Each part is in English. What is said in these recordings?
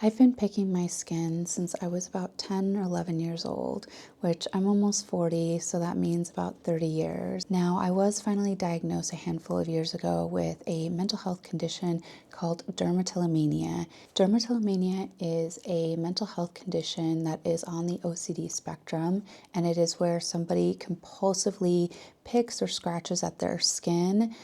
I've been picking my skin since I was about 10 or 11 years old, which I'm almost 40, so that means about 30 years. Now, I was finally diagnosed a handful of years ago with a mental health condition called dermatillomania. Dermatillomania is a mental health condition that is on the OCD spectrum, and it is where somebody compulsively picks or scratches at their skin.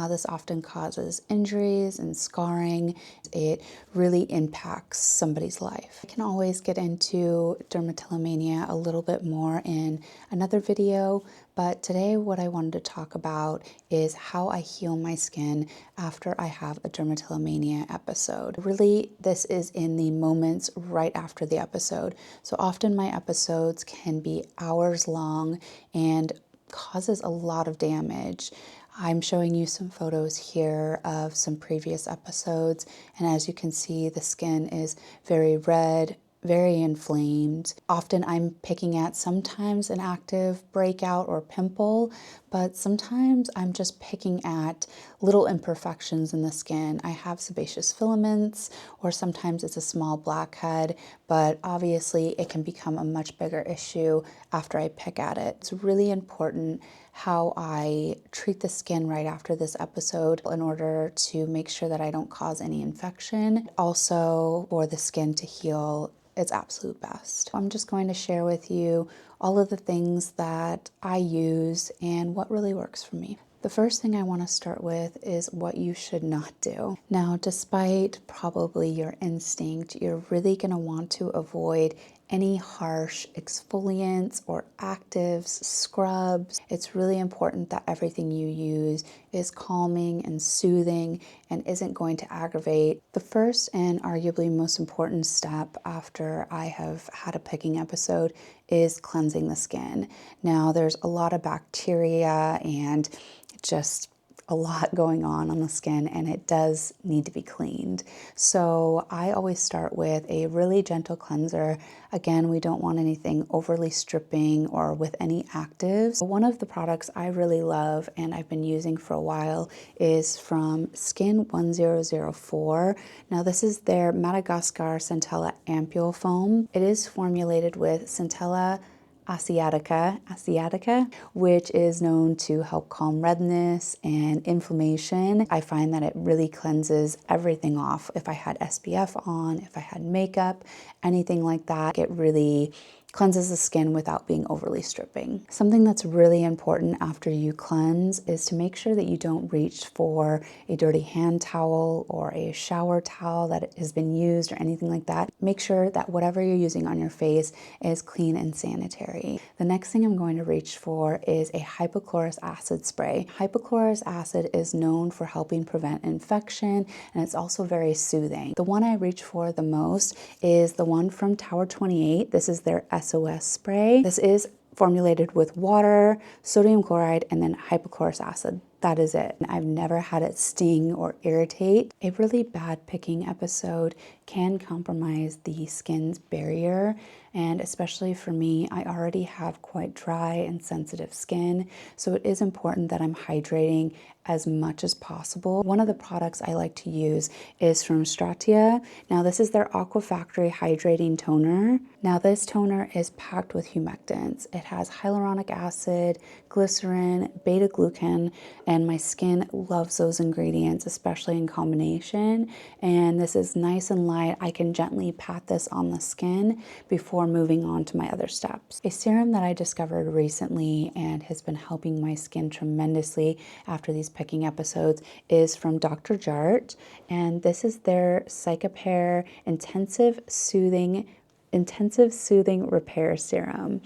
This often causes injuries and scarring. It really impacts somebody's life. I can always get into dermatillomania a little bit more in another video, but today what I wanted to talk about is how I heal my skin after I have a dermatillomania episode. Really, this is in the moments right after the episode. So often my episodes can be hours long and causes a lot of damage. I'm showing you some photos here of some previous episodes, and as you can see, the skin is very red, very inflamed. Often I'm picking at sometimes an active breakout or pimple, but sometimes I'm just picking at little imperfections in the skin. I have sebaceous filaments, or sometimes it's a small blackhead, but obviously it can become a much bigger issue after I pick at it. It's really important how I treat the skin right after this episode in order to make sure that I don't cause any infection. Also, for the skin to heal its absolute best. I'm just going to share with you all of the things that I use and what really works for me. The first thing I want to start with is what you should not do. Now, despite probably your instinct, you're really going to want to avoid any harsh exfoliants or actives, scrubs. It's really important that everything you use is calming and soothing and isn't going to aggravate. The first and arguably most important step after I have had a picking episode is cleansing the skin. Now, there's a lot of bacteria and just a lot going on the skin, and it does need to be cleaned. So I always start with a really gentle cleanser. Again, we don't want anything overly stripping or with any actives. One of the products I really love and I've been using for a while is from Skin 1004. Now this is their Madagascar Centella Ampule Foam. It is formulated with Centella asiatica, which is known to help calm redness and inflammation. I find that it really cleanses everything off. If I had SPF on, if I had makeup, anything like that, it really cleanses the skin without being overly stripping. Something that's really important after you cleanse is to make sure that you don't reach for a dirty hand towel or a shower towel that has been used or anything like that. Make sure that whatever you're using on your face is clean and sanitary. The next thing I'm going to reach for is a hypochlorous acid spray. Hypochlorous acid is known for helping prevent infection, and it's also very soothing. The one I reach for the most is the one from Tower 28. This is their SOS spray. This is formulated with water, sodium chloride, and then hypochlorous acid. That is it. I've never had it sting or irritate. A really bad picking episode can compromise the skin's barrier, and especially for me, I already have quite dry and sensitive skin, so it is important that I'm hydrating as much as possible. One of the products I like to use is from Stratia. Now this is their Aqua Factory Hydrating Toner. Now this toner is packed with humectants. It has hyaluronic acid, glycerin, beta-glucan, and my skin loves those ingredients, especially in combination. And this is nice and light. I can gently pat this on the skin before moving on to my other steps. A serum that I discovered recently and has been helping my skin tremendously after these picking episodes is from Dr. Jart, and this is their Psychopair Intensive Soothing Repair Serum.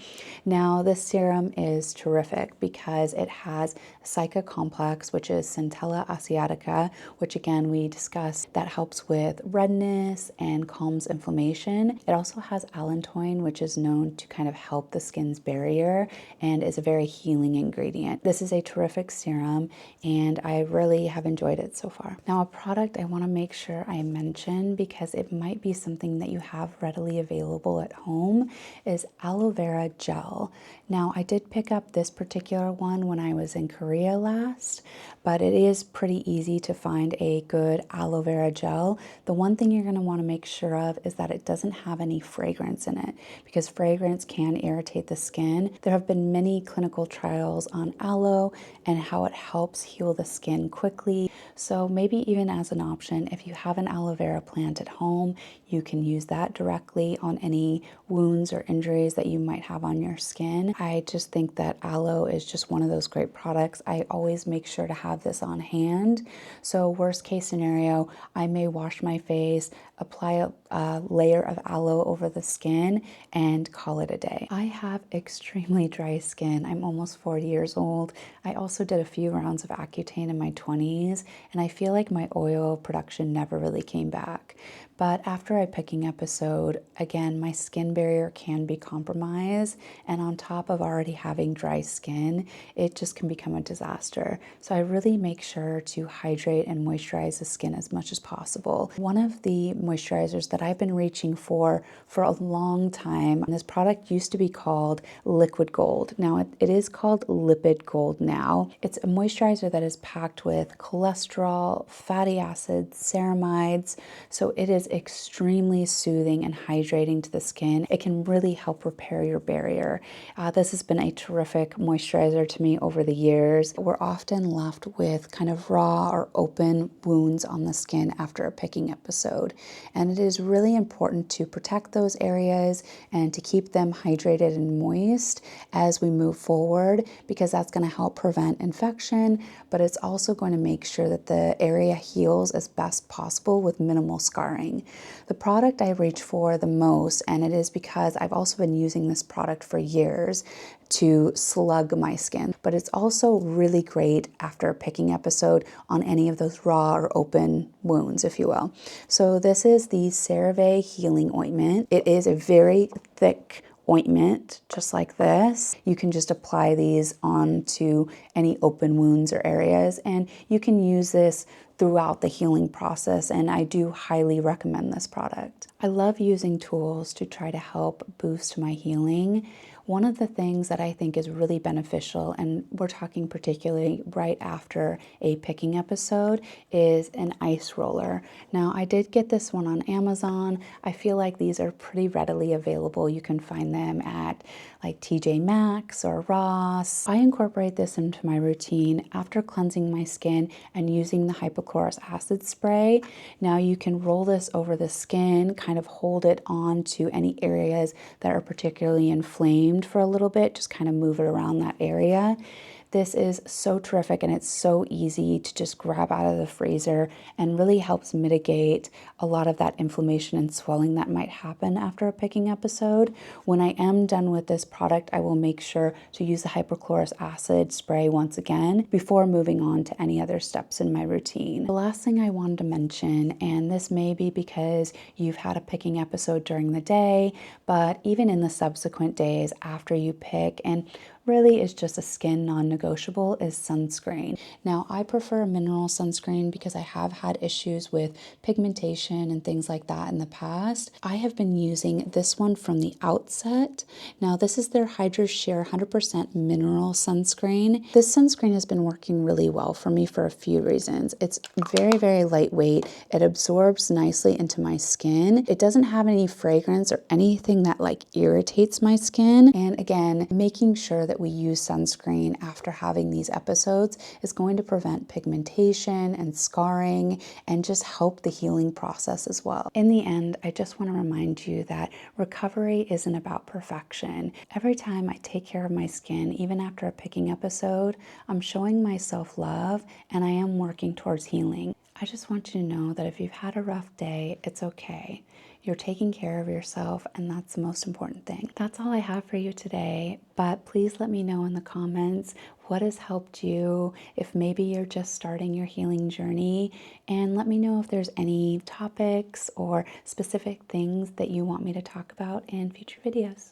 Now this serum is terrific because it has a Psycha complex, which is Centella asiatica, which again we discussed, that helps with redness and calms inflammation. It also has allantoin, which is known to kind of help the skin's barrier and is a very healing ingredient. This is a terrific serum and I really have enjoyed it so far. Now a product I want to make sure I mention because it might be something that you have readily available available at home is Aloe Vera Gel. Now, I did pick up this particular one when I was in Korea last, but it is pretty easy to find a good aloe vera gel. The one thing you're going to want to make sure of is that it doesn't have any fragrance in it, because fragrance can irritate the skin. There have been many clinical trials on aloe and how it helps heal the skin quickly. So maybe even as an option, if you have an aloe vera plant at home, you can use that directly on any wounds or injuries that you might have on your skin. I just think that aloe is just one of those great products. I always make sure to have this on hand. So worst case scenario, I may wash my face, apply a layer of aloe over the skin, and call it a day. I have extremely dry skin. I'm almost 40 years old. I also did a few rounds of Accutane in my 20s, and I feel like my oil production never really came back. But after a picking episode, again, my skin barrier can be compromised, and on top of already having dry skin, it just can become a disaster. So I really make sure to hydrate and moisturize the skin as much as possible. One of the moisturizers that I've been reaching for a long time, and this product used to be called Liquid Gold. Now it is called Lipid Gold now. It's a moisturizer that is packed with cholesterol, fatty acids, ceramides, so it is extremely soothing and hydrating to the skin. It can really help repair your barrier. This has been a terrific moisturizer to me over the years. We're often left with kind of raw or open wounds on the skin after a picking episode, and it is really important to protect those areas and to keep them hydrated and moist as we move forward, because that's going to help prevent infection, but it's also going to make sure that the area heals as best possible with minimal scarring. The product I reach for the most, and it is because I've also been using this product for years to slug my skin, but it's also really great after a picking episode on any of those raw or open wounds, if you will. So this is the CeraVe Healing Ointment. It is a very thick ointment, just like this. You can just apply these onto any open wounds or areas, and you can use this throughout the healing process, and I do highly recommend this product. I love using tools to try to help boost my healing. One of the things that I think is really beneficial, and we're talking particularly right after a picking episode, is an ice roller. Now, I did get this one on Amazon. I feel like these are pretty readily available. You can find them at like TJ Maxx or Ross. I incorporate this into my routine after cleansing my skin and using the hypochlorous acid spray. Now you can roll this over the skin, kind of hold it on to any areas that are particularly inflamed for a little bit, just kind of move it around that area. This is so terrific, and it's so easy to just grab out of the freezer and really helps mitigate a lot of that inflammation and swelling that might happen after a picking episode. When I am done with this product, I will make sure to use the hypochlorous acid spray once again before moving on to any other steps in my routine. The last thing I wanted to mention, and this may be because you've had a picking episode during the day, but even in the subsequent days after you pick, and really is just a skin non-negotiable, is sunscreen. Now, I prefer a mineral sunscreen because I have had issues with pigmentation and things like that in the past. I have been using this one from the outset. Now, this is their Hydra Sheer 100% mineral sunscreen. This sunscreen has been working really well for me for a few reasons. It's very, very lightweight. It absorbs nicely into my skin. It doesn't have any fragrance or anything that like irritates my skin. And again, making sure that we use sunscreen after having these episodes is going to prevent pigmentation and scarring and just help the healing process as well. In the end, I just want to remind you that recovery isn't about perfection. Every time I take care of my skin, even after a picking episode, I'm showing myself love and I am working towards healing. I just want you to know that if you've had a rough day, it's okay. You're taking care of yourself, and that's the most important thing. That's all I have for you today, but please let me know in the comments what has helped you, if maybe you're just starting your healing journey, and let me know if there's any topics or specific things that you want me to talk about in future videos.